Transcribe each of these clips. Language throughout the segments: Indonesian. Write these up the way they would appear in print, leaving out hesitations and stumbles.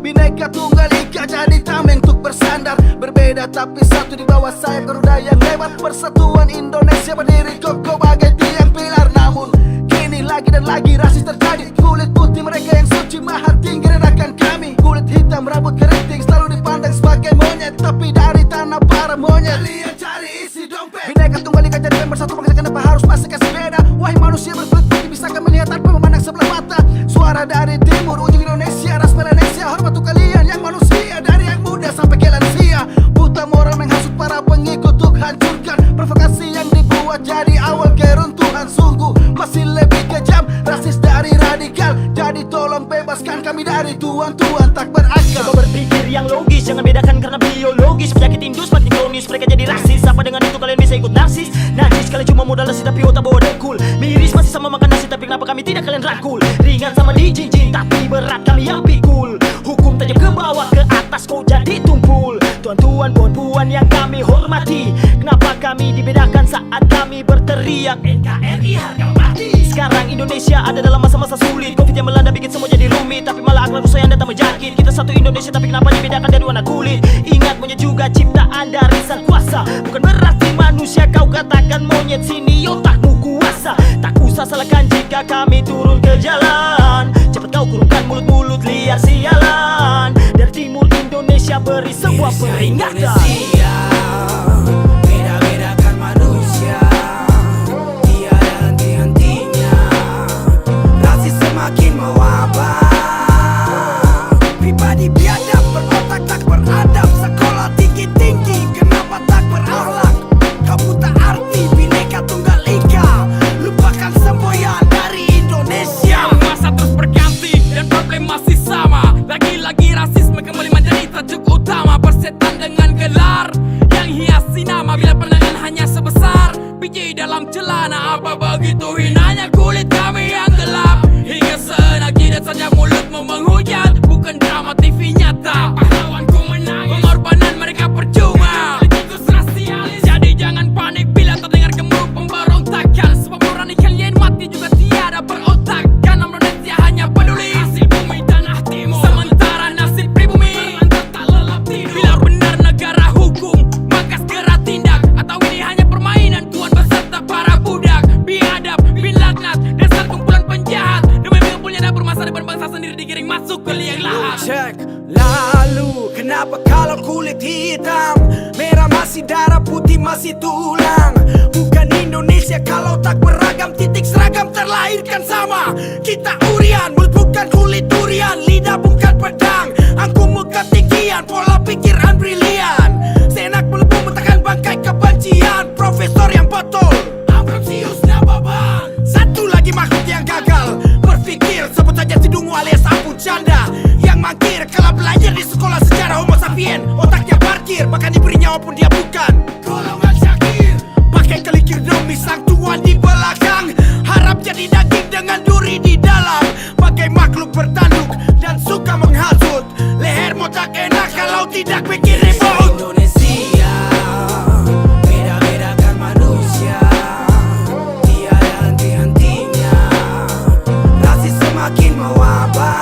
Bhinneka Tunggal Ika jadi tameng untuk bersandar. Berbeda tapi satu di bawah sayap Garuda yang hebat. Persatuan Indonesia berdiri kokoh bagai tiang pilar. Namun kini lagi dan lagi rasis terjadi. Kulit putih mereka yang suci mahar tinggi redakan kami. Kulit hitam rambut keriting selalu dipandang sebagai monyet, tapi dari tanah para monyet kalian cari isi dompet. Bhinneka Tunggal Ika jadi bersatu bangsa, kenapa harus masih kasih beda? Wahai manusia berkulit putih, bisakah melihat tanpa memandang sebelah mata? Suara dari timur, ujung Indonesia, ras Melanesia. Hormat untuk kalian yang manusia, dari yang muda sampai ke lansia. Buta moral menghasut para pengikut untuk hancurkan. Provokasi yang dibuat jadi awal keruntuhan. Sungguh masih lebih kejam, rasis dari radikal. Jadi tolong bebaskan kami dari tuan-tuan tak berakal. Coba berpikir yang logis, jangan bedakan karena biologis. Penyakit indus makin kronis, mereka jadi rasis. Apa dengan itu kalian bisa ikut narsis? Najis, kalian cuma modal nasi tapi otak bawa dengkul. Miris masih sama makan nasi tapi kenapa kami tidak kalian rangkul? Ringan sama dijinjing tapi berat kami yang pikul. Hukum tajam ke bawah ke atas kau jadi tumpul. Tuan-tuan puan-puan yang kami hormati, kenapa kami dibedakan saat kami berteriak NKRI harga mati? Sekarang Indonesia ada dalam masa-masa sulit. Covid yang melanda bikin semua jadi rumit, tapi malah akhlak rusak yang datang menjangkit. Kita satu Indonesia tapi kenapa dibedakan dari warna kulit? Ingat monyet juga ciptaan dari sang kuasa. Bukan berarti manusia kau katakan monyet, sini otakmu kuasa. Tak usah salahkan jika kami turun ke jalan. Cepat kau kurungkan mulut-mulut liar sialan. Dari timur Indonesia beri sebuah peringatan. Beda-bedakan manusia, tiada henti-hentinya. Rasis semakin mewabah. Pribadi biadab, berotak tak beradab. Sekolah tinggi-tinggi, kenapa tak berakhlak? Kamu tak arti Bhinneka Tunggal Ika. Lupakan semboyan dari Indonesia. Masa terus berganti dan problem masih sama. Lagi-lagi rasisme kembali menjadi tajuk utama. Persetan dengan gelar yang hiasi nama. Bila pandangan hanya sebesar biji dalam celana. Apa begitu hinanya kulit kami yang gelap? Hingga seenak jidat saja mulutmu menghujat. Bukan drama TV nyata, pahlawanku menangis. Pengorbanan mereka percuma. Politikus rasialis. Jadi jangan panik bila terdengar gemuruh pemberontakan. Sebab nurani kalian mati juga tiada berotak. Karena Indonesia hanya peduli hasil bumi tanah timur, sementara nasib pribumi terlantar tak lelap tidur. Bila benar negara hukum, maka segera tindak. Atau ini hanya permainan tuan beserta para budak. Biadab, bin laknat, dasar kumpulan penjahat. Demi mengumpulnya dapur masa depan bangsa sendiri digiring masuk ke liang lahat. Cek, lalu kenapa kalau kulit hitam merah masih darah, putih masih tulang? Bukan Indonesia kalau tak beragam, titik seragam terlahirkan sama. Kita urian, mulut bukan kulit durian, lidah bukan pedang, angkumu ketinggian, pola pikiran brilian. Senak melebur mentahkan bangkai kebencian. Profesor yang betul, Ambrosius Nababan. Satu lagi makhluk yang gagal berpikir, sebut saja si Dungu alias Abu Canda. Yang mangkir kalau belajar di sekolah sejarah Homo sapien. Otaknya parkir, bahkan diberi nyawa pun dia bukan golongan Syakir. Pakai kelikir demi sang tuan di belakang. Harap jadi daging dengan duri di dalam. Bagai makhluk bertanduk dan suka menghasut. Lehermu tak enak kalau tidak bikin ribut. Indonesia, beda-bedakan manusia, tiada henti-hentinya. Rasis semakin mewabah.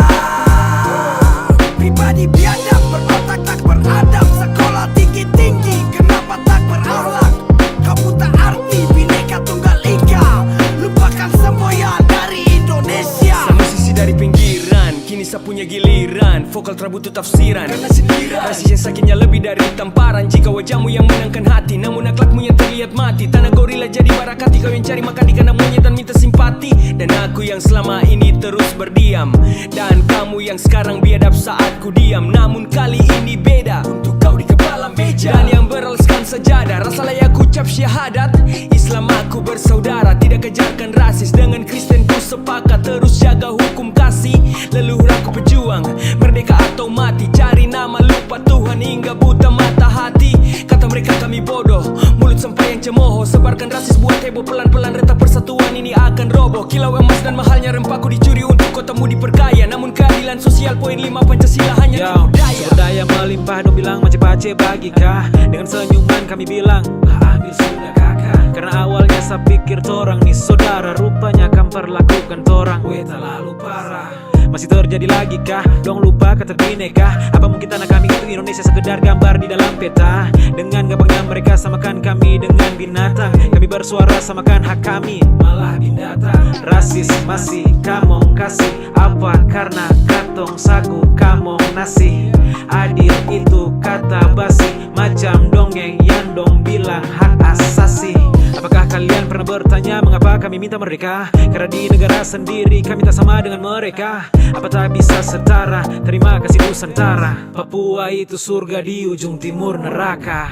Pribadi biadab, berotak tak beradab. Sekolah tinggi-tinggi, kenapa tak berakhlak? Kamu tak arti Bhinneka Tunggal Ika. Lupakan semboyan dari Indonesia. Sama sisi dari pinggiran, kini saya punya giliran. Vokal terbutuh tafsiran, rasis yang sakitnya lebih dari tamparan. Jika wajahmu yang menangkan hati, namun akhlakmu yang terlihat mati. Tanah gorila jadi barakati, kau yang cari makan di kandang monyet dan minta simpati. Dan aku yang selama ini terus berdiam, dan kamu yang sekarang biadab saat ku diam. Namun kali ini beda, untuk kau di kepala meja dan yang beralaskan sajadah. Rasa layak ucap syahadat, Islam aku bersaudara. Tidak kejarkan rasis, dengan Kristen ku sepakat. Terus jaga hukum kasih, leluhur aku pejuang. Merdeka atau mati, cari nama lupa Tuhan hingga buta mata hati. Kata mereka kami bodoh, mulut sampai yang cemooh. Sebarkan rasis buat heboh, pelan-pelan retak persatuan ini akan roboh. Kilau emas dan mahalnya rempahku dicuri untuk kotamu diperkaya. Namun keadilan sosial poin 5 Pancasila hanya budaya. Berdaya melimpah dong bilang macam pace bagi kah. Dengan senyuman kami bilang, ambil sudah kakak. Karena awalnya saya pikir torang nih saudara, rupanya kan perlakukan torang terlalu parah. Masih terjadi lagi kah? Dong lupa kata bineka. Apa mungkin tanah kami itu Indonesia sekedar gambar di dalam peta? Dengan gampangnya mereka samakan kami dengan binatang. Kami bersuara samakan hak kami, malah binatang. Rasis masih kamong kasih. Apa karena katong sagu kamong nasi? Adil itu kata basi, macam dongeng yang dong bilang hak asasi. Apakah kalian pernah bertanya mengapa kami minta merdeka? Karena di negara sendiri kami tak sama dengan mereka. Apa tak bisa setara? Terima kasih Nusantara. Papua itu surga di ujung timur neraka.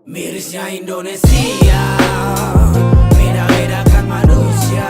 Mirisnya Indonesia, beda-bedakan manusia.